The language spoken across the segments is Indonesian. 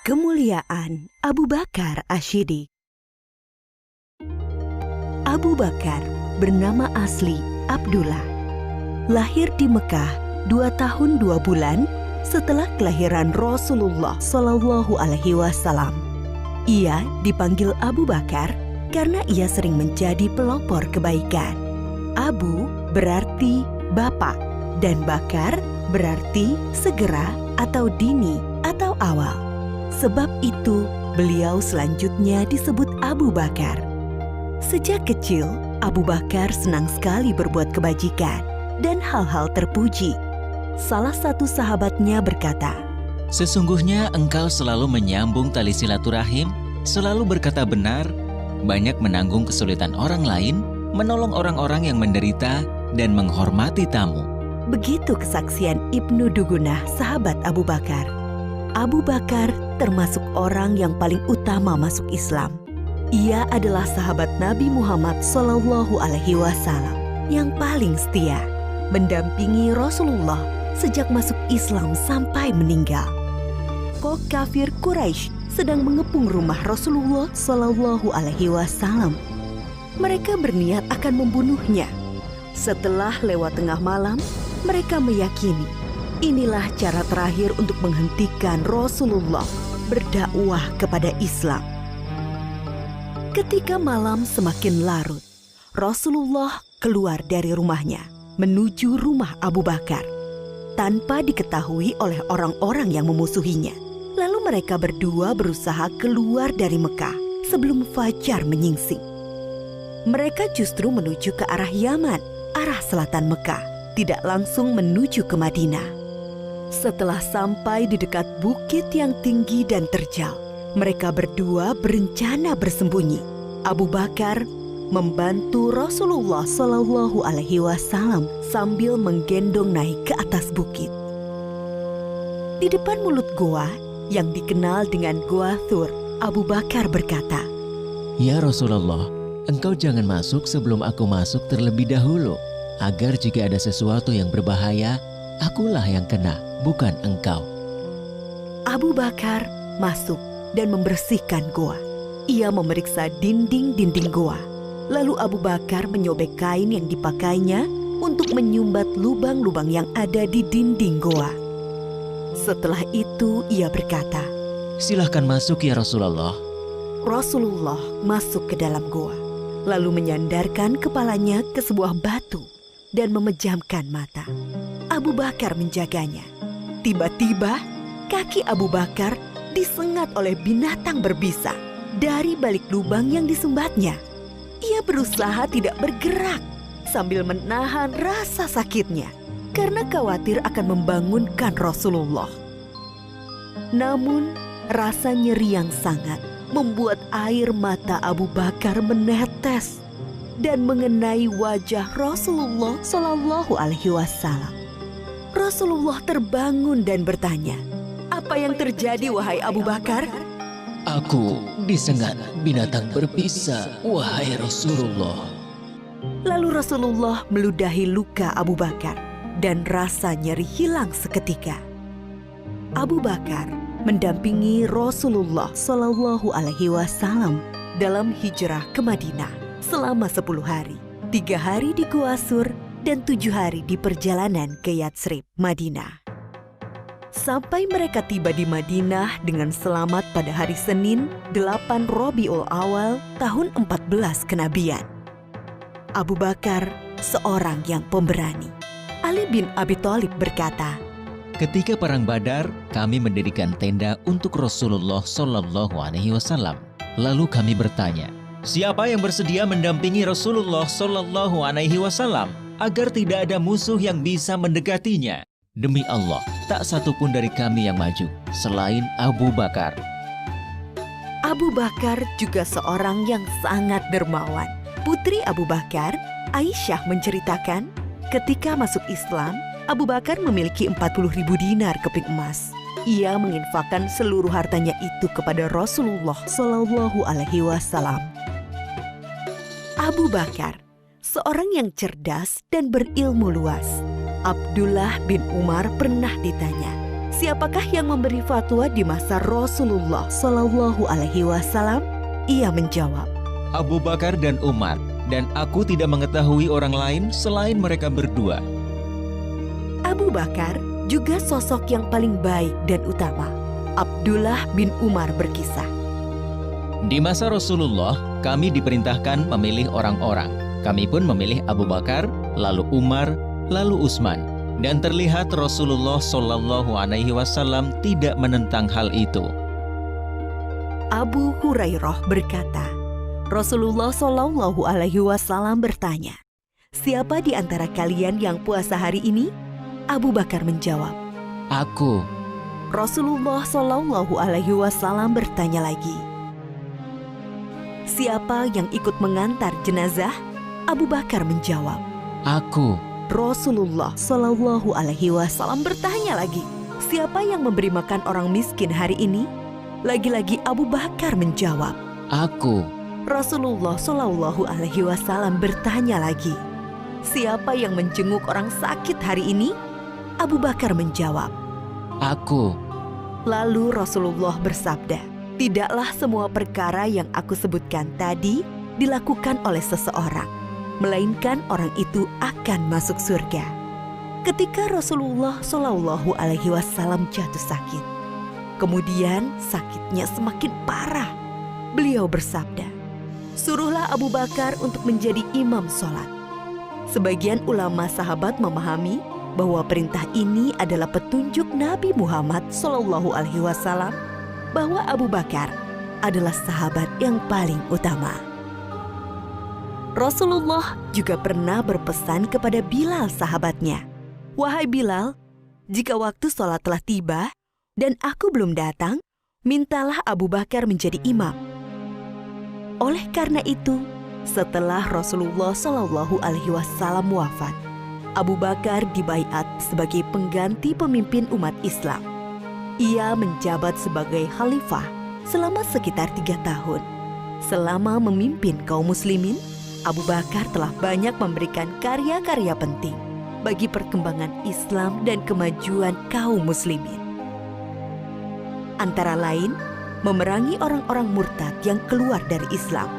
Kemuliaan Abu Bakar Ash-Shiddiq. Abu Bakar bernama asli Abdullah. Lahir di Mekah 2 tahun 2 bulan setelah kelahiran Rasulullah Shallallahu Alaihi Wasallam. Ia dipanggil Abu Bakar karena ia sering menjadi pelopor kebaikan. Abu berarti bapak dan Bakar berarti segera atau dini atau awal. Sebab itu, beliau selanjutnya disebut Abu Bakar. Sejak kecil, Abu Bakar senang sekali berbuat kebajikan dan hal-hal terpuji. Salah satu sahabatnya berkata, "Sesungguhnya engkau selalu menyambung tali silaturahim, selalu berkata benar, banyak menanggung kesulitan orang lain, menolong orang-orang yang menderita, dan menghormati tamu." Begitu kesaksian Ibnu Dugunah, sahabat Abu Bakar. Abu Bakar termasuk orang yang paling utama masuk Islam. Ia adalah sahabat Nabi Muhammad Shallallahu Alaihi Wasallam yang paling setia, mendampingi Rasulullah sejak masuk Islam sampai meninggal. Kaum kafir Quraisy sedang mengepung rumah Rasulullah Shallallahu Alaihi Wasallam. Mereka berniat akan membunuhnya. Setelah lewat tengah malam, mereka meyakini inilah cara terakhir untuk menghentikan Rasulullah berdakwah kepada Islam. Ketika malam semakin larut, Rasulullah keluar dari rumahnya menuju rumah Abu Bakar tanpa diketahui oleh orang-orang yang memusuhinya. Lalu mereka berdua berusaha keluar dari Mekah sebelum fajar menyingsing. Mereka justru menuju ke arah Yaman, arah selatan Mekah, tidak langsung menuju ke Madinah. Setelah sampai di dekat bukit yang tinggi dan terjal, mereka berdua berencana bersembunyi. Abu Bakar membantu Rasulullah Shallallahu Alaihi Wasallam sambil menggendong naik ke atas bukit. Di depan mulut goa yang dikenal dengan Goa Thur, Abu Bakar berkata, "Ya Rasulullah, engkau jangan masuk sebelum aku masuk terlebih dahulu, agar jika ada sesuatu yang berbahaya, akulah yang kena, bukan engkau." Abu Bakar masuk dan membersihkan goa. Ia memeriksa dinding-dinding goa. Lalu Abu Bakar menyobek kain yang dipakainya untuk menyumbat lubang-lubang yang ada di dinding goa. Setelah itu ia berkata, "Silahkan masuk ya Rasulullah." Rasulullah masuk ke dalam goa, lalu menyandarkan kepalanya ke sebuah batu dan memejamkan mata. Abu Bakar menjaganya. Tiba-tiba kaki Abu Bakar disengat oleh binatang berbisa dari balik lubang yang disumbatnya. Ia berusaha tidak bergerak sambil menahan rasa sakitnya karena khawatir akan membangunkan Rasulullah. Namun rasa nyeri yang sangat membuat air mata Abu Bakar menetes dan mengenai wajah Rasulullah Shallallahu Alaihi Wasallam. Rasulullah terbangun dan bertanya, "Apa yang terjadi, wahai Abu Bakar?" "Aku disengat binatang berbisa, wahai Rasulullah." Lalu Rasulullah meludahi luka Abu Bakar dan rasa nyeri hilang seketika. Abu Bakar mendampingi Rasulullah Shallallahu Alaihi Wasallam dalam hijrah ke Madinah selama 10 hari, 3 hari di Gua Sur dan 7 hari di perjalanan ke Yatsrib, Madinah. Sampai mereka tiba di Madinah dengan selamat pada hari Senin 8 Rabiul Awal tahun 14 kenabian. Abu Bakar seorang yang pemberani. Ali bin Abi Thalib berkata, "Ketika perang Badar, kami mendirikan tenda untuk Rasulullah Shallallahu Alaihi Wasallam. Lalu kami bertanya, siapa yang bersedia mendampingi Rasulullah Shallallahu Alaihi Wasallam agar tidak ada musuh yang bisa mendekatinya? Demi Allah, tak satu pun dari kami yang maju selain Abu Bakar." Abu Bakar juga seorang yang sangat dermawan. Putri Abu Bakar, Aisyah menceritakan, ketika masuk Islam, Abu Bakar memiliki 40.000 dinar keping emas. Ia menginfakkan seluruh hartanya itu kepada Rasulullah Shallallahu Alaihi Wasallam. Abu Bakar, seorang yang cerdas dan berilmu luas. Abdullah bin Umar pernah ditanya, siapakah yang memberi fatwa di masa Rasulullah Shallallahu Alaihi Wasallam? Ia menjawab, Abu Bakar dan Umar, dan aku tidak mengetahui orang lain selain mereka berdua. Abu Bakar juga sosok yang paling baik dan utama. Abdullah bin Umar berkisah, Di masa Rasulullah, kami diperintahkan memilih orang-orang. Kami pun memilih Abu Bakar, lalu Umar, lalu Utsman. Dan terlihat Rasulullah Shallallahu Alaihi Wasallam tidak menentang hal itu. Abu Hurairah berkata, Rasulullah Shallallahu Alaihi Wasallam bertanya, siapa di antara kalian yang puasa hari ini? Abu Bakar menjawab, Aku. Rasulullah Shallallahu Alaihi Wasallam bertanya lagi, siapa yang ikut mengantar jenazah? Abu Bakar menjawab, Aku. Rasulullah Shallallahu Alaihi Wasallam bertanya lagi, siapa yang memberi makan orang miskin hari ini? Lagi-lagi Abu Bakar menjawab, Aku. Rasulullah Shallallahu Alaihi Wasallam bertanya lagi, siapa yang menjenguk orang sakit hari ini? Abu Bakar menjawab, Aku. Lalu Rasulullah bersabda, tidaklah semua perkara yang aku sebutkan tadi dilakukan oleh seseorang, melainkan orang itu akan masuk surga. Ketika Rasulullah Shallallahu Alaihi Wasallam jatuh sakit, kemudian sakitnya semakin parah, beliau bersabda, suruhlah Abu Bakar untuk menjadi imam sholat. Sebagian ulama sahabat memahami bahwa perintah ini adalah petunjuk Nabi Muhammad Shallallahu Alaihi Wasallam bahwa Abu Bakar adalah sahabat yang paling utama. Rasulullah juga pernah berpesan kepada Bilal sahabatnya, wahai Bilal, jika waktu sholat telah tiba dan aku belum datang, mintalah Abu Bakar menjadi imam. Oleh karena itu, setelah Rasulullah Shallallahu Alaihi Wasallam wafat, Abu Bakar dibaiat sebagai pengganti pemimpin umat Islam. Ia menjabat sebagai khalifah selama sekitar 3 tahun. Selama memimpin kaum muslimin, Abu Bakar telah banyak memberikan karya-karya penting bagi perkembangan Islam dan kemajuan kaum muslimin. Antara lain, memerangi orang-orang murtad yang keluar dari Islam,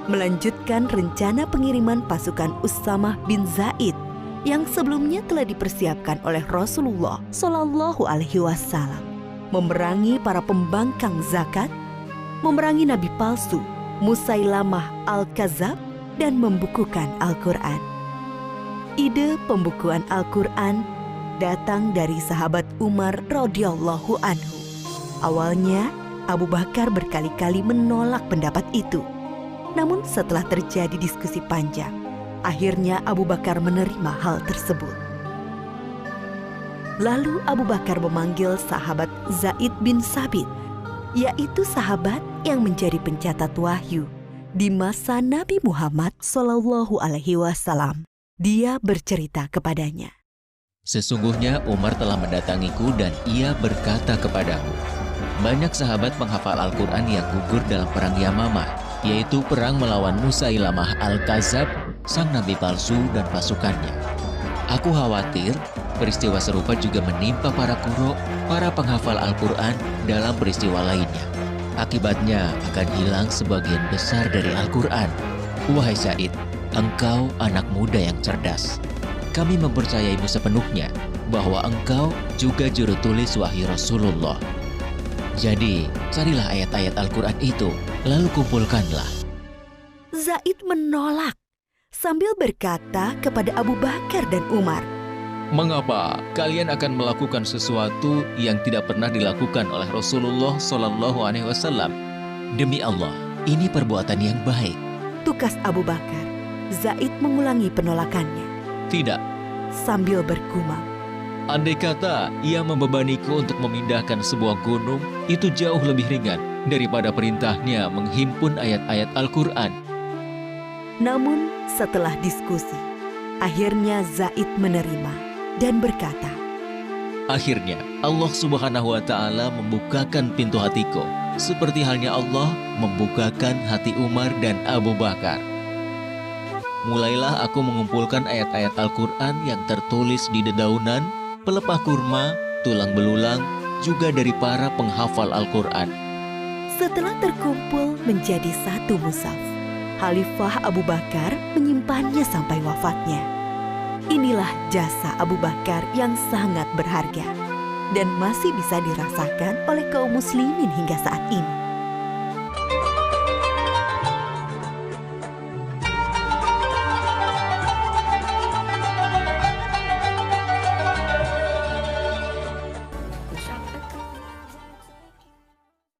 melanjutkan rencana pengiriman pasukan Usamah bin Zaid yang sebelumnya telah dipersiapkan oleh Rasulullah Shallallahu Alaihi Wasallam, memerangi para pembangkang zakat, memerangi nabi palsu Musailamah Al-Kadzab, dan membukukan Al-Quran. Ide pembukuan Al-Quran datang dari sahabat Umar radhiyallahu anhu. Awalnya, Abu Bakar berkali-kali menolak pendapat itu. Namun setelah terjadi diskusi panjang, akhirnya Abu Bakar menerima hal tersebut. Lalu Abu Bakar memanggil sahabat Zaid bin Sabit, yaitu sahabat yang menjadi pencatat wahyu di masa Nabi Muhammad Shallallahu Alaihi Wasallam. Dia bercerita kepadanya, Sesungguhnya Umar telah mendatangiku dan ia berkata kepadaku, banyak sahabat penghafal Al-Quran yang gugur dalam perang Yamamah, yaitu perang melawan Musailamah Al-Kadzab, sang nabi palsu dan pasukannya. Aku khawatir peristiwa serupa juga menimpa para qurra, para penghafal Al-Quran dalam peristiwa lainnya. Akibatnya akan hilang sebagian besar dari Al-Quran. Wahai Said, engkau anak muda yang cerdas. Kami mempercayaimu sepenuhnya bahwa engkau juga juru tulis wahyu Rasulullah. Jadi, carilah ayat-ayat Al-Quran itu, lalu kumpulkanlah. Zaid menolak sambil berkata kepada Abu Bakar dan Umar, Mengapa kalian akan melakukan sesuatu yang tidak pernah dilakukan oleh Rasulullah Shallallahu Alaihi Wasallam? Demi Allah, ini perbuatan yang baik. tukas Abu Bakar. Zaid mengulangi penolakannya Tidak, sambil bergumam, andai kata ia membebaniku untuk memindahkan sebuah gunung, itu jauh lebih ringan daripada perintahnya menghimpun ayat-ayat Al-Quran. namun setelah diskusi, akhirnya Zaid menerima dan berkata, Akhirnya, Allah Subhanahu wa Ta'ala membukakan pintu hatiku, seperti halnya Allah membukakan hati Umar dan Abu Bakar. Mulailah aku mengumpulkan ayat-ayat Al-Quran yang tertulis di dedaunan, pelepah kurma, tulang belulang, juga dari para penghafal Al-Quran. Setelah terkumpul menjadi satu mushaf, Khalifah Abu Bakar menyimpannya sampai wafatnya. Inilah jasa Abu Bakar yang sangat berharga dan masih bisa dirasakan oleh kaum muslimin hingga saat ini.